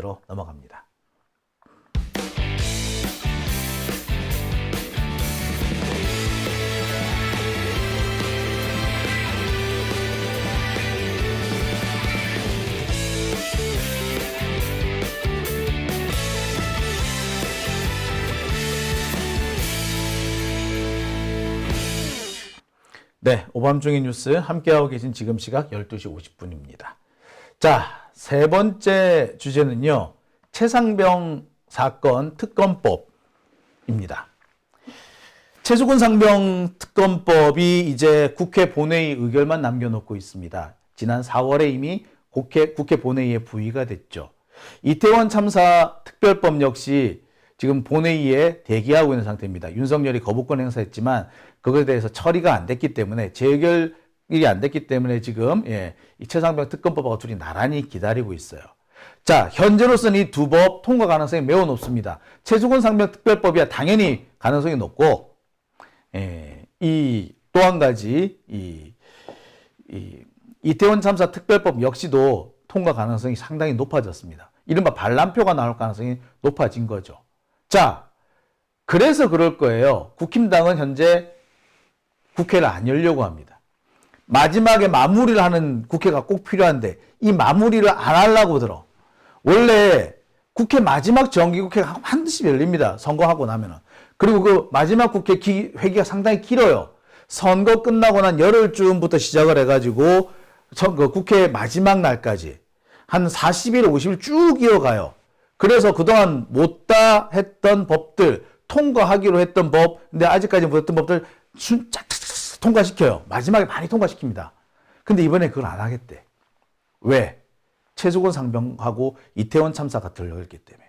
로 넘어갑니다. 네, 오밤중의 뉴스 함께하고 계신 지금 시각 12시 50분입니다. 자, 세 번째 주제는요. 최상병 사건 특검법입니다. 최수근 상병 특검법이 이제 국회 본회의 의결만 남겨놓고 있습니다. 지난 4월에 이미 국회 본회의에 부의가 됐죠. 이태원 참사 특별법 역시 지금 본회의에 대기하고 있는 상태입니다. 윤석열이 거부권 행사했지만 그것에 대해서 처리가 안 됐기 때문에 재결이 안 됐기 때문에 지금 이 최상병 특검법하고 둘이 나란히 기다리고 있어요. 자, 현재로서는 이 두 법 통과 가능성이 매우 높습니다. 최수근 상병 특별법이야 당연히 가능성이 높고, 이 또 한 가지 이태원 참사 특별법 역시도 통과 가능성이 상당히 높아졌습니다. 이른바 반란표가 나올 가능성이 높아진 거죠. 자, 그래서 그럴 거예요. 국힘당은 현재 국회를 안 열려고 합니다. 마지막에 마무리를 하는 국회가 꼭 필요한데 이 마무리를 안 하려고 들어. 원래 국회 마지막 정기국회가 반드시 열립니다. 선거하고 나면은. 그리고 그 마지막 국회 회기가 상당히 길어요. 선거 끝나고 난 열흘쯤부터 시작을 해가지고 그 국회 마지막 날까지 한 40일, 50일 쭉 이어가요. 그래서 그동안 못다 했던 법들, 통과하기로 했던 법, 근데 아직까지 못했던 법들 쫙쫙 통과시켜요. 마지막에 많이 통과시킵니다. 근데 이번에 그걸 안 하겠대. 왜? 최수근 상병하고 이태원 참사가 들려있기 때문에.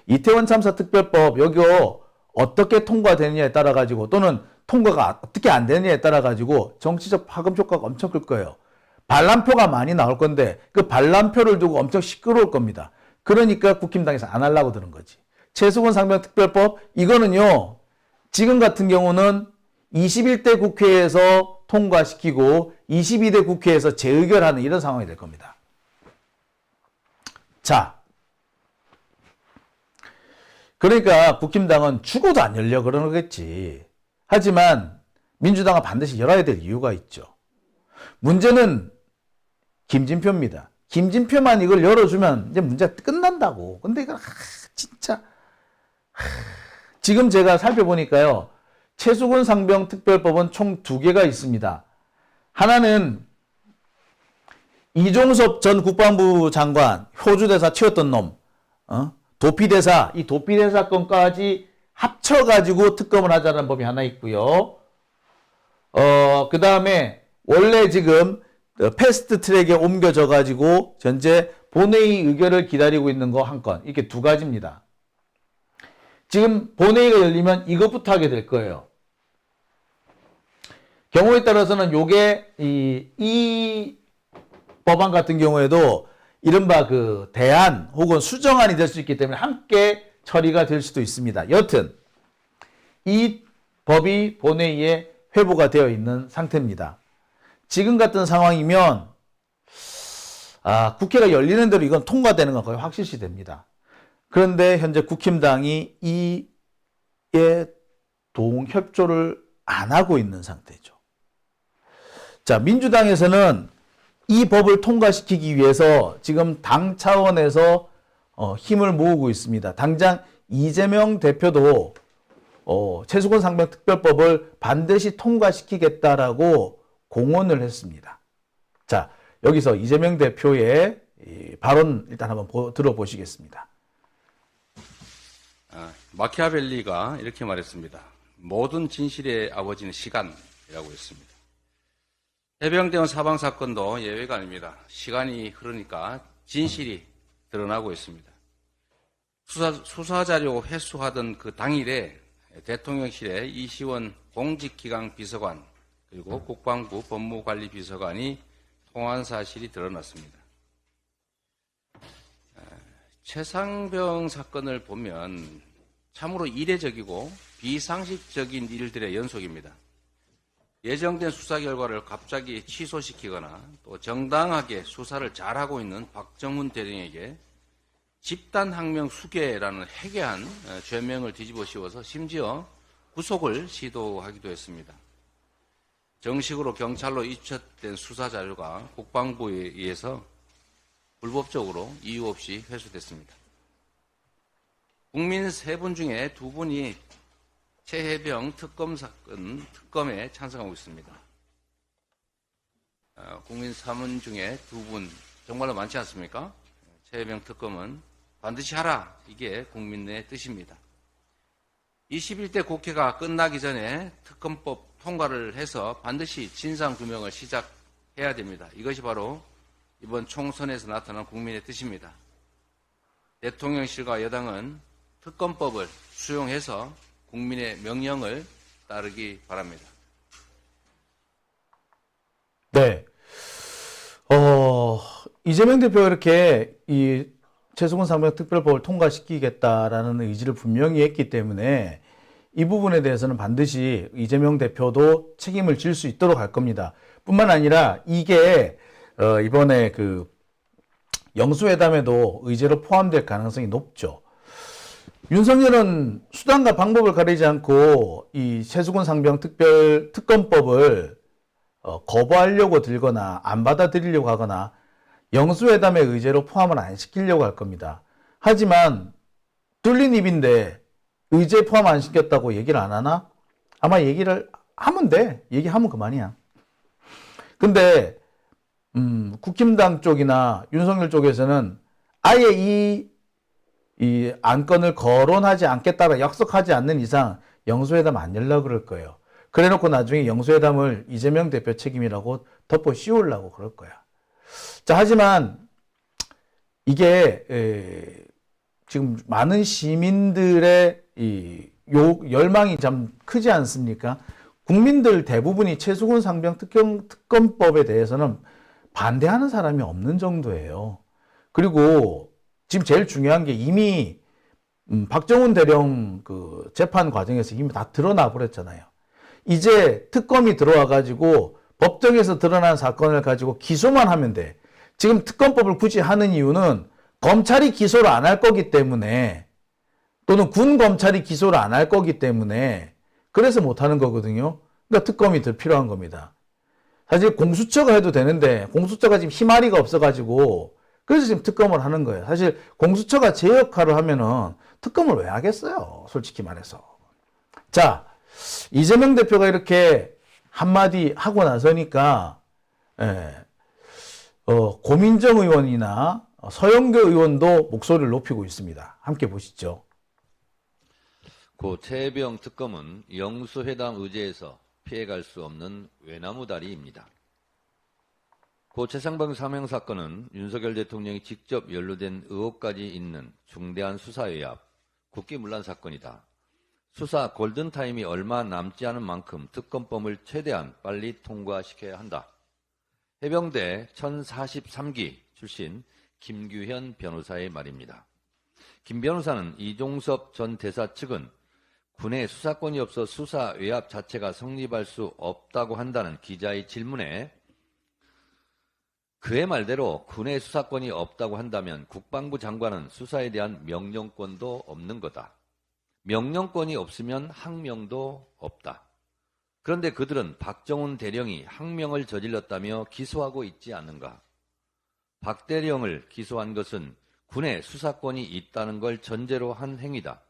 이태원 참사 특별법, 여기요, 어떻게 통과되느냐에 따라가지고, 또는 통과가 어떻게 안 되느냐에 따라가지고, 정치적 파급 효과가 엄청 클 거예요. 반란표가 많이 나올 건데, 그 반란표를 두고 엄청 시끄러울 겁니다. 그러니까 국힘당에서 안 하려고 드는 거지. 최수근 상병 특별법, 이거는요, 지금 같은 경우는 21대 국회에서 통과시키고 22대 국회에서 재의결하는 이런 상황이 될 겁니다. 자, 그러니까 국힘당은 죽어도 안 열려 그러는 거겠지. 하지만 민주당은 반드시 열어야 될 이유가 있죠. 문제는 김진표입니다. 김진표만 이걸 열어주면 이제 문제가 끝난다고. 근데 이거 진짜 지금 제가 살펴보니까요. 최수근 상병 특별법은 총 2개가 있습니다. 하나는 이종섭 전 국방부 장관 효주대사 치웠던 놈, 도피대사, 이 도피대사 건까지 합쳐가지고 특검을 하자는 법이 하나 있고요. 그 다음에 원래 지금 패스트 트랙에 옮겨져가지고 현재 본회의 의결을 기다리고 있는 거 한 건, 이렇게 2가지입니다. 지금 본회의가 열리면 이것부터 하게 될 거예요. 경우에 따라서는 요게 이 법안 같은 경우에도 이른바 그 대안 혹은 수정안이 될 수 있기 때문에 함께 처리가 될 수도 있습니다. 여튼 이 법이 본회의에 회부가 되어 있는 상태입니다. 지금 같은 상황이면 국회가 열리는 대로 이건 통과되는 건 거의 확실시 됩니다. 그런데 현재 국힘당이 이에 협조를 안 하고 있는 상태죠. 자, 민주당에서는 이 법을 통과시키기 위해서 지금 당 차원에서 힘을 모으고 있습니다. 당장 이재명 대표도 최수근 상병 특별법을 반드시 통과시키겠다라고 공언을 했습니다. 자, 여기서 이재명 대표의 발언 일단 한번 들어보시겠습니다. 마키아벨리가 이렇게 말했습니다. 모든 진실의 아버지는 시간이라고 했습니다. 해병대원 사망 사건도 예외가 아닙니다. 시간이 흐르니까 진실이 드러나고 있습니다. 수사자료 회수하던 그 당일에 대통령실에 이시원 공직기강 비서관 그리고 국방부 법무관리비서관이 통화한 사실이 드러났습니다. 최상병 사건을 보면 참으로 이례적이고 비상식적인 일들의 연속입니다. 예정된 수사 결과를 갑자기 취소시키거나 또 정당하게 수사를 잘하고 있는 박정훈 대령에게 집단항명 수괴라는 해괴한 죄명을 뒤집어 씌워서 심지어 구속을 시도하기도 했습니다. 정식으로 경찰로 입첩된 수사자료가 국방부에 의해서 불법적으로 이유 없이 회수됐습니다. 국민 3분 중에 2분이 최혜병 특검 사건 특검에 찬성하고 있습니다. 국민 3분 중에 2분, 정말로 많지 않습니까? 최혜병 특검은 반드시 하라, 이게 국민의 뜻입니다. 21대 국회가 끝나기 전에 특검법 통과를 해서 반드시 진상규명을 시작해야 됩니다. 이것이 바로 이번 총선에서 나타난 국민의 뜻입니다. 대통령실과 여당은 특검법을 수용해서 국민의 명령을 따르기 바랍니다. 네. 이재명 대표가 이렇게 이 최수근 상병 특별법을 통과시키겠다라는 의지를 분명히 했기 때문에 이 부분에 대해서는 반드시 이재명 대표도 책임을 질 수 있도록 할 겁니다. 뿐만 아니라 이게 이번에 그 영수회담에도 의제로 포함될 가능성이 높죠. 윤석열은 수단과 방법을 가리지 않고 이 최수근 상병 특검법을 거부하려고 들거나 안 받아들이려고 하거나 영수회담의 의제로 포함을 안 시키려고 할 겁니다. 하지만 뚫린 입인데 의제 포함 안 시켰다고 얘기를 안 하나? 아마 얘기를 하면 돼. 얘기하면 그만이야. 근데 국힘당 쪽이나 윤석열 쪽에서는 아예 이 안건을 거론하지 않겠다고 약속하지 않는 이상 영수회담 안 열려고 그럴 거예요. 그래놓고 나중에 영수회담을 이재명 대표 책임이라고 덮어 씌우려고 그럴 거야. 자, 하지만 이게 지금 많은 시민들의 이 열망이 참 크지 않습니까? 국민들 대부분이 최수근 상병 특검법에 대해서는 반대하는 사람이 없는 정도예요. 그리고 지금 제일 중요한 게 이미 박정훈 대령 그 재판 과정에서 이미 다 드러나 버렸잖아요. 이제 특검이 들어와 가지고 법정에서 드러난 사건을 가지고 기소만 하면 돼. 지금 특검법을 굳이 하는 이유는 검찰이 기소를 안 할 거기 때문에, 또는 군 검찰이 기소를 안 할 거기 때문에 그래서 못 하는 거거든요. 그러니까 특검이 더 필요한 겁니다. 사실 공수처가 해도 되는데 공수처가 지금 힘아리가 없어가지고 그래서 지금 특검을 하는 거예요. 사실 공수처가 제 역할을 하면은 특검을 왜 하겠어요? 솔직히 말해서. 자, 이재명 대표가 이렇게 한마디 하고 나서니까 고민정 의원이나 서영교 의원도 목소리를 높이고 있습니다. 함께 보시죠. 고 최혜병 특검은 영수회담 의제에서 피해갈 수 없는 외나무다리입니다. 고 최상병 사명 사건은 윤석열 대통령이 직접 연루된 의혹까지 있는 중대한 수사외압, 국기문란 사건이다. 수사 골든타임이 얼마 남지 않은 만큼 특검법을 최대한 빨리 통과시켜야 한다. 해병대 1043기 출신 김규현 변호사의 말입니다. 김 변호사는 이종섭 전 대사 측은 군에 수사권이 없어 수사 외압 자체가 성립할 수 없다고 한다는 기자의 질문에 그의 말대로 군의 수사권이 없다고 한다면 국방부 장관은 수사에 대한 명령권도 없는 거다. 명령권이 없으면 항명도 없다. 그런데 그들은 박정훈 대령이 항명을 저질렀다며 기소하고 있지 않는가? 박 대령을 기소한 것은 군의 수사권이 있다는 걸 전제로 한 행위다.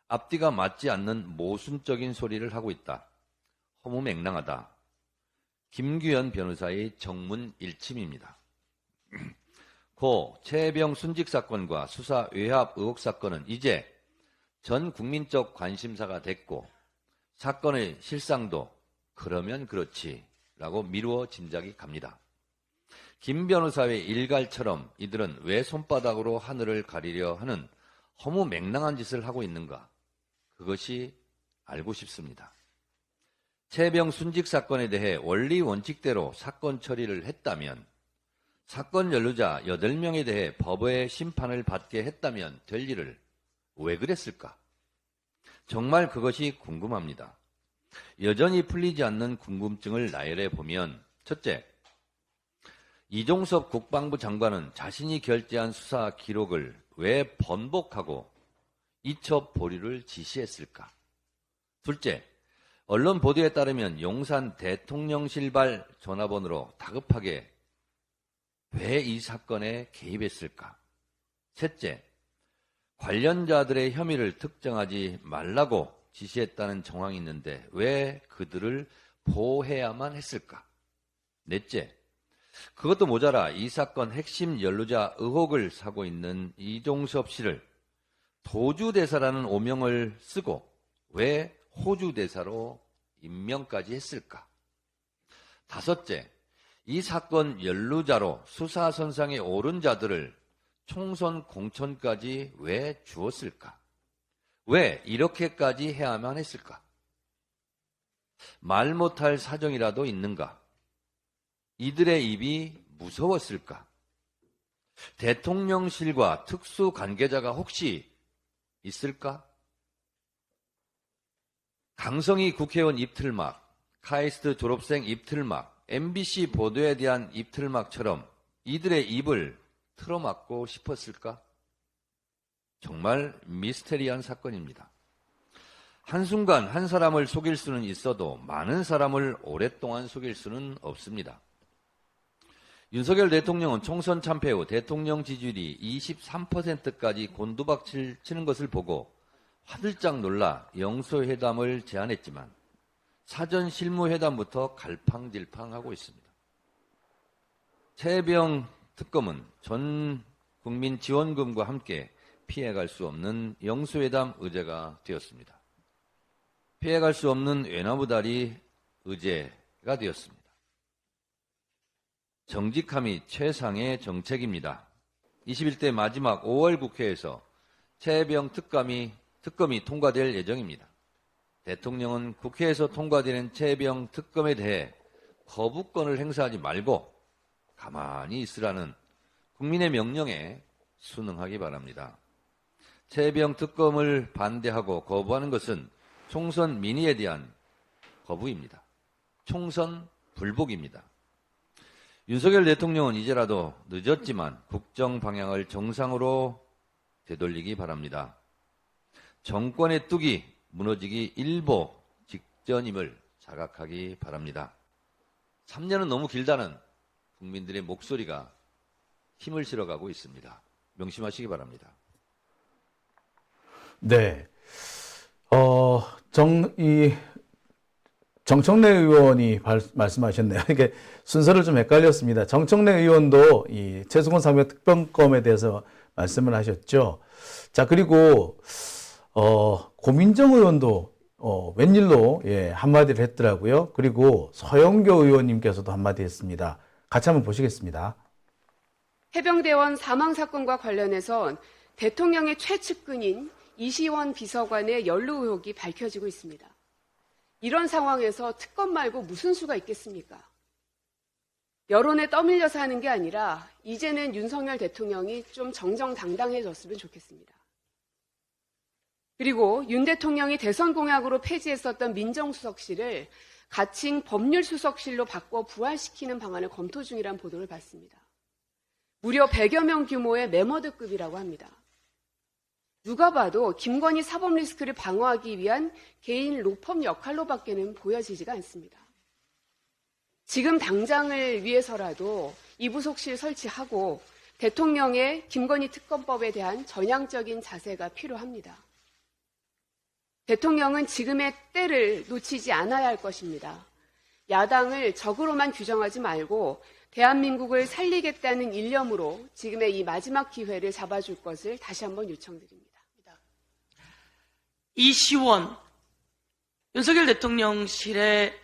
앞뒤가 맞지 않는 모순적인 소리를 하고 있다. 허무맹랑하다. 김규현 변호사의 정문 일침입니다. 고 최혜병 순직 사건과 수사 외압 의혹 사건은 이제 전 국민적 관심사가 됐고 사건의 실상도 그러면 그렇지라고 미루어 짐작이 갑니다. 김 변호사의 일갈처럼 이들은 왜 손바닥으로 하늘을 가리려 하는 허무맹랑한 짓을 하고 있는가? 그것이 알고 싶습니다. 최혜병 순직 사건에 대해 원리 원칙대로 사건 처리를 했다면, 사건 연루자 8명에 대해 법의 심판을 받게 했다면 될 일을 왜 그랬을까? 정말 그것이 궁금합니다. 여전히 풀리지 않는 궁금증을 나열해 보면, 첫째, 이종섭 국방부 장관은 자신이 결재한 수사 기록을 왜 번복하고 이첩 보류를 지시했을까? 둘째, 언론 보도에 따르면 용산 대통령실발 전화번호로 다급하게 왜 이 사건에 개입했을까? 셋째, 관련자들의 혐의를 특정하지 말라고 지시했다는 정황이 있는데 왜 그들을 보호해야만 했을까? 넷째, 그것도 모자라 이 사건 핵심 연루자 의혹을 사고 있는 이종섭 씨를 도주대사라는 오명을 쓰고 왜 호주대사로 임명까지 했을까? 다섯째, 이 사건 연루자로 수사선상에 오른 자들을 총선 공천까지 왜 주었을까? 왜 이렇게까지 해야만 했을까? 말 못할 사정이라도 있는가? 이들의 입이 무서웠을까? 대통령실과 특수 관계자가 혹시 있을까? 강성희 국회의원 입틀막, 카이스트 졸업생 입틀막, MBC 보도에 대한 입틀막처럼 이들의 입을 틀어막고 싶었을까? 정말 미스테리한 사건입니다. 한순간 한 사람을 속일 수는 있어도 많은 사람을 오랫동안 속일 수는 없습니다. 윤석열 대통령은 총선 참패 후 대통령 지지율이 23%까지 곤두박질 치는 것을 보고 화들짝 놀라 영소회담을 제안했지만 사전 실무회담부터 갈팡질팡하고 있습니다. 최혜병 특검은 전 국민 지원금과 함께 피해갈 수 없는 영수회담 의제가 되었습니다. 피해갈 수 없는 외나무다리 의제가 되었습니다. 정직함이 최상의 정책입니다. 21대 마지막 5월 국회에서 최혜병 특검이 통과될 예정입니다. 대통령은 국회에서 통과되는 최혜병 특검에 대해 거부권을 행사하지 말고 가만히 있으라는 국민의 명령에 순응하기 바랍니다. 최혜병 특검을 반대하고 거부하는 것은 총선 민의에 대한 거부입니다. 총선 불복입니다. 윤석열 대통령은 이제라도 늦었지만 국정 방향을 정상으로 되돌리기 바랍니다. 정권의 뚝이 무너지기 일보 직전임을 자각하기 바랍니다. 3년은 너무 길다는 국민들의 목소리가 힘을 실어가고 있습니다. 명심하시기 바랍니다. 네. 정청래 의원이 말씀하셨네요. 이게 순서를 좀 헷갈렸습니다. 정청래 의원도 이 최수건 사면 특별검에 대해서 말씀을 하셨죠. 자, 그리고 고민정 의원도 웬일로 한마디를 했더라고요. 그리고 서영교 의원님께서도 한마디 했습니다. 같이 한번 보시겠습니다. 해병대원 사망 사건과 관련해서 대통령의 최측근인 이시원 비서관의 연루 의혹이 밝혀지고 있습니다. 이런 상황에서 특검 말고 무슨 수가 있겠습니까? 여론에 떠밀려서 하는 게 아니라 이제는 윤석열 대통령이 좀 정정당당해졌으면 좋겠습니다. 그리고 윤 대통령이 대선 공약으로 폐지했었던 민정수석실을 가칭 법률수석실로 바꿔 부활시키는 방안을 검토 중이라는 보도를 봤습니다. 무려 100여 명 규모의 메머드급이라고 합니다. 누가 봐도 김건희 사법 리스크를 방어하기 위한 개인 로펌 역할로밖에는 보여지지가 않습니다. 지금 당장을 위해서라도 이 부속실 설치하고 대통령의 김건희 특검법에 대한 전향적인 자세가 필요합니다. 대통령은 지금의 때를 놓치지 않아야 할 것입니다. 야당을 적으로만 규정하지 말고 대한민국을 살리겠다는 일념으로 지금의 이 마지막 기회를 잡아줄 것을 다시 한번 요청드립니다. 이시원, 윤석열 대통령실의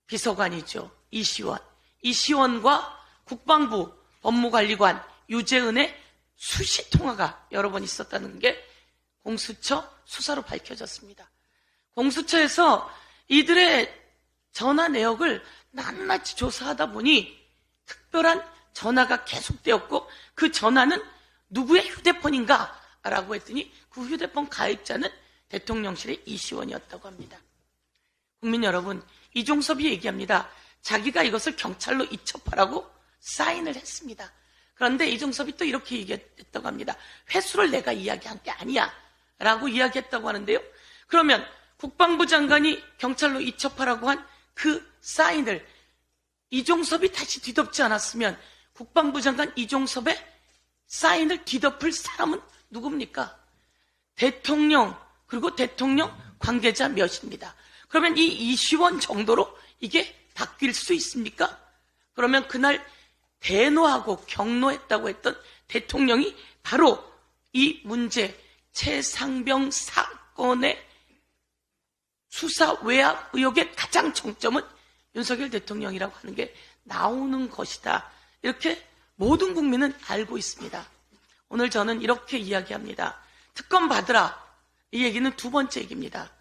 비서관이죠. 이시원. 이시원과 국방부 법무관리관 유재은의 수시 통화가 여러 번 있었다는 게 공수처 수사로 밝혀졌습니다. 공수처에서 이들의 전화 내역을 낱낱이 조사하다 보니 특별한 전화가 계속되었고 그 전화는 누구의 휴대폰인가? 라고 했더니 그 휴대폰 가입자는 대통령실의 이시원이었다고 합니다. 국민 여러분, 이종섭이 얘기합니다. 자기가 이것을 경찰로 이첩하라고 사인을 했습니다. 그럼 그런데 이종섭이 또 이렇게 얘기했다고 합니다. 회수를 내가 이야기한 게 아니야 라고 이야기했다고 하는데요. 그러면 국방부 장관이 경찰로 이첩하라고 한 그 사인을 이종섭이 다시 뒤덮지 않았으면 국방부 장관 이종섭의 사인을 뒤덮을 사람은 누굽니까? 대통령, 그리고 대통령 관계자 몇입니다. 그러면 이 이시원 정도로 이게 바뀔 수 있습니까? 그러면 그날 대노하고 경노했다고 했던 대통령이 바로 이 문제 최상병 사건의 수사 외압 의혹의 가장 정점은 윤석열 대통령이라고 하는 게 나오는 것이다. 이렇게 모든 국민은 알고 있습니다. 오늘 저는 이렇게 이야기합니다. 특검 받으라. 이 얘기는 두 번째 얘기입니다.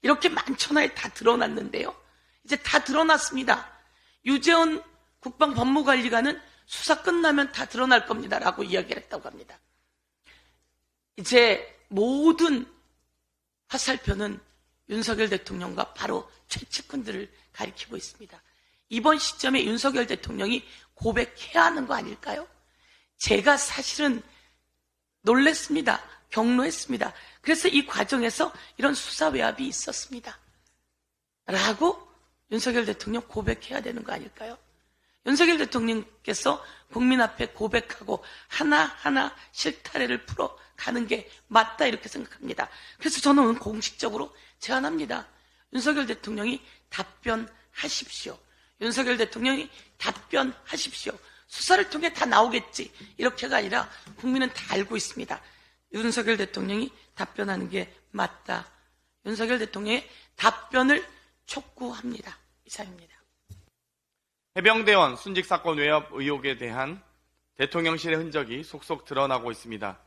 이렇게 만천하에 다 드러났는데요. 이제 다 드러났습니다. 유재원 국방법무관리관은 수사 끝나면 다 드러날 겁니다. 라고 이야기를 했다고 합니다. 이제 모든 화살표는 윤석열 대통령과 바로 최측근들을 가리키고 있습니다. 이번 시점에 윤석열 대통령이 고백해야 하는 거 아닐까요? 제가 사실은 놀랬습니다. 경로했습니다. 그래서 이 과정에서 이런 수사 외압이 있었습니다. 라고 윤석열 대통령 고백해야 되는 거 아닐까요? 윤석열 대통령께서 국민 앞에 고백하고 하나하나 실타래를 풀어가는 게 맞다 이렇게 생각합니다. 그래서 저는 오늘 공식적으로 제안합니다. 윤석열 대통령이 답변하십시오. 윤석열 대통령이 답변하십시오. 수사를 통해 다 나오겠지. 이렇게가 아니라 국민은 다 알고 있습니다. 윤석열 대통령이 답변하는 게 맞다. 윤석열 대통령의 답변을 촉구합니다. 이상입니다. 해병대원 순직사건 외압 의혹에 대한 대통령실의 흔적이 속속 드러나고 있습니다.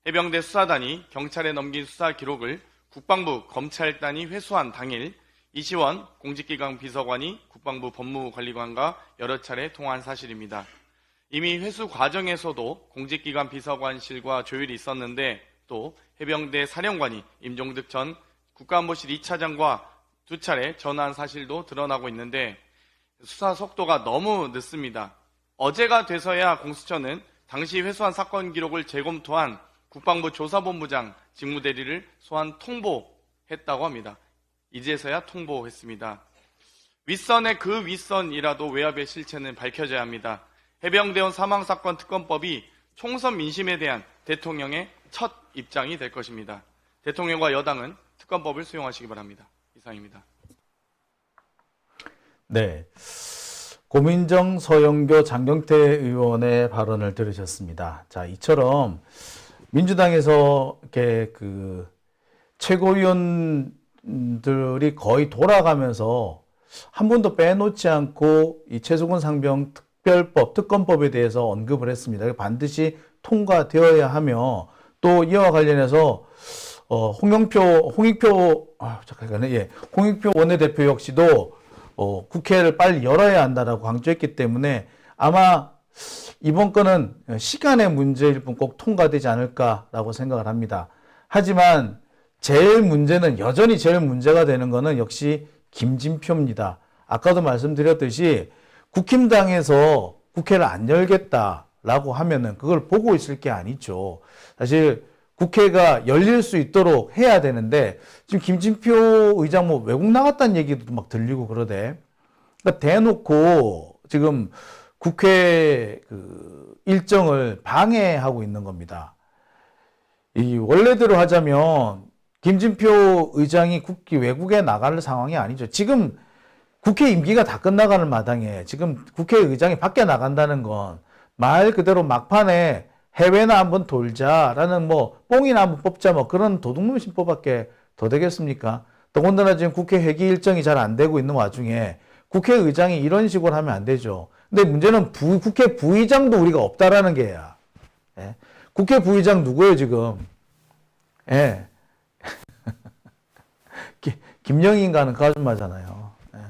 해병대 수사단이 경찰에 넘긴 수사 기록을 국방부 검찰단이 회수한 당일 이시원 공직기강 비서관이 국방부 법무관리관과 여러 차례 통화한 사실입니다. 이미 회수 과정에서도 공직기관 비서관실과 조율이 있었는데 또 해병대 사령관이 임종득 전 국가안보실 2차장과 두 차례 전화한 사실도 드러나고 있는데 수사 속도가 너무 늦습니다. 어제가 돼서야 공수처는 당시 회수한 사건 기록을 재검토한 국방부 조사본부장 직무대리를 소환 통보했다고 합니다. 이제서야 통보했습니다. 윗선의 그 윗선이라도 외압의 실체는 밝혀져야 합니다. 해병대원 사망사건 특검법이 총선 민심에 대한 대통령의 첫 입장이 될 것입니다. 대통령과 여당은 특검법을 수용하시기 바랍니다. 이상입니다. 네. 고민정, 서영교, 장경태 의원의 발언을 들으셨습니다. 자, 이처럼 민주당에서 이렇게 최고위원들이 거의 돌아가면서 한 번도 빼놓지 않고 이 최수근 상병 특별법, 특검법에 대해서 언급을 했습니다. 반드시 통과되어야 하며 또 이와 관련해서 홍익표 원내대표 역시도 국회를 빨리 열어야 한다라고 강조했기 때문에 아마 이번 건은 시간의 문제일 뿐 꼭 통과되지 않을까라고 생각을 합니다. 하지만 여전히 제일 문제가 되는 거는 역시 김진표입니다. 아까도 말씀드렸듯이 국힘당에서 국회를 안 열겠다라고 하면은 그걸 보고 있을 게 아니죠. 사실 국회가 열릴 수 있도록 해야 되는데 지금 김진표 의장 뭐 외국 나갔다는 얘기도 막 들리고 그러대. 그러니까 대놓고 지금 국회 일정을 방해하고 있는 겁니다. 이 원래대로 하자면 김진표 의장이 외국에 나갈 상황이 아니죠. 지금 국회 임기가 다 끝나가는 마당에 지금 국회의장이 밖에 나간다는 건 말 그대로 막판에 해외나 한번 돌자라는 뽕이나 한번 뽑자 그런 도둑놈 심보밖에 더 되겠습니까? 더군다나 지금 국회 회기 일정이 잘 안 되고 있는 와중에 국회의장이 이런 식으로 하면 안 되죠. 근데 문제는 국회 부의장도 우리가 없다라는 게야. 예? 국회 부의장 누구예요 지금? 예. 김영인가는 그 아줌마잖아요. 예.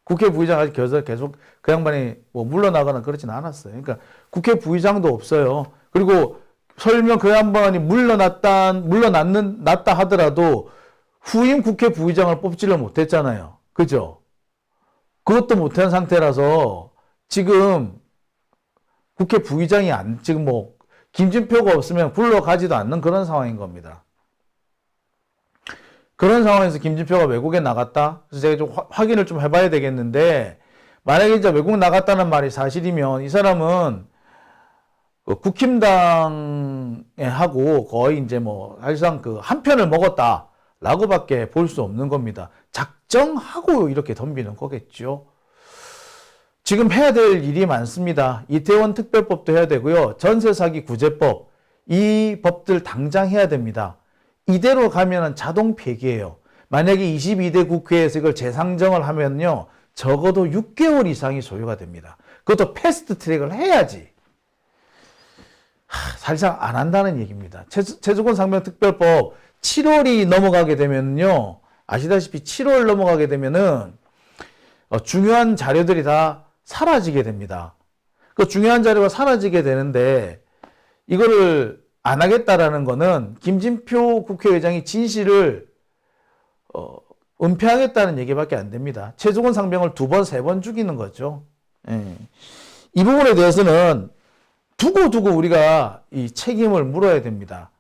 국회 부의장 아직 계속 그 양반이 물러나거나 그러진 않았어요. 그러니까 국회 부의장도 없어요. 그리고 설령 그 양반이 물러났다 하더라도 후임 국회 부의장을 뽑지를 못했잖아요. 그죠? 그것도 못한 상태라서 지금 국회 부의장이 지금 뭐 김진표가 없으면 불러가지도 않는 그런 상황인 겁니다. 그런 상황에서 김진표가 외국에 나갔다? 그래서 제가 좀 확인을 좀 해봐야 되겠는데, 만약에 이제 외국 나갔다는 말이 사실이면 이 사람은 그 국힘당에 하고 거의 이제 뭐 사실상 그 한 편을 먹었다라고밖에 볼 수 없는 겁니다. 작정하고 이렇게 덤비는 거겠죠. 지금 해야 될 일이 많습니다. 이태원 특별법도 해야 되고요. 전세사기 구제법, 이 법들 당장 해야 됩니다. 이대로 가면은 자동 폐기예요. 만약에 22대 국회에서 이걸 재상정을 하면요, 적어도 6개월 이상이 소요가 됩니다. 그것도 패스트 트랙을 해야지. 사실상 안 한다는 얘기입니다. 최저권 상명 특별법 7월이 넘어가게 되면요, 아시다시피 7월 넘어가게 되면은 중요한 자료들이 다 사라지게 됩니다. 그 중요한 자료가 사라지게 되는데, 이거를 안 하겠다라는 거는 김진표 국회의장이 진실을 은폐하겠다는 얘기밖에 안 됩니다. 최종원 상병을 2번, 3번 죽이는 거죠. 예. 이 부분에 대해서는 두고두고 우리가 이 책임을 물어야 됩니다.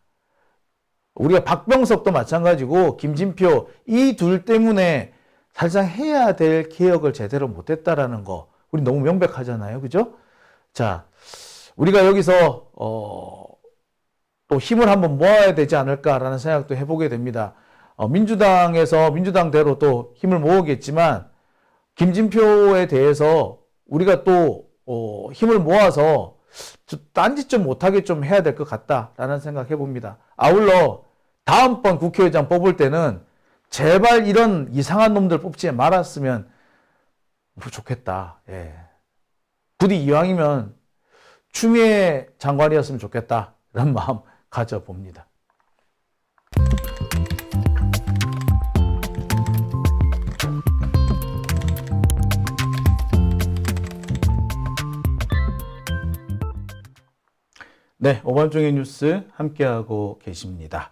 우리가 박병석도 마찬가지고 김진표 이 둘 때문에 사실상 해야 될 개혁을 제대로 못했다라는 거 우리 너무 명백하잖아요. 그죠? 자, 우리가 여기서 또 힘을 한번 모아야 되지 않을까라는 생각도 해보게 됩니다. 민주당에서 민주당대로 또 힘을 모으겠지만 김진표에 대해서 우리가 또 힘을 모아서 딴짓 좀 못하게 좀 해야 될 것 같다라는 생각 해봅니다. 아울러 다음번 국회의장 뽑을 때는 제발 이런 이상한 놈들 뽑지 말았으면 좋겠다. 예. 부디 이왕이면 추미애 장관이었으면 좋겠다. 이런 마음 가져봅니다. 네, 오밤중의 뉴스 함께하고 계십니다.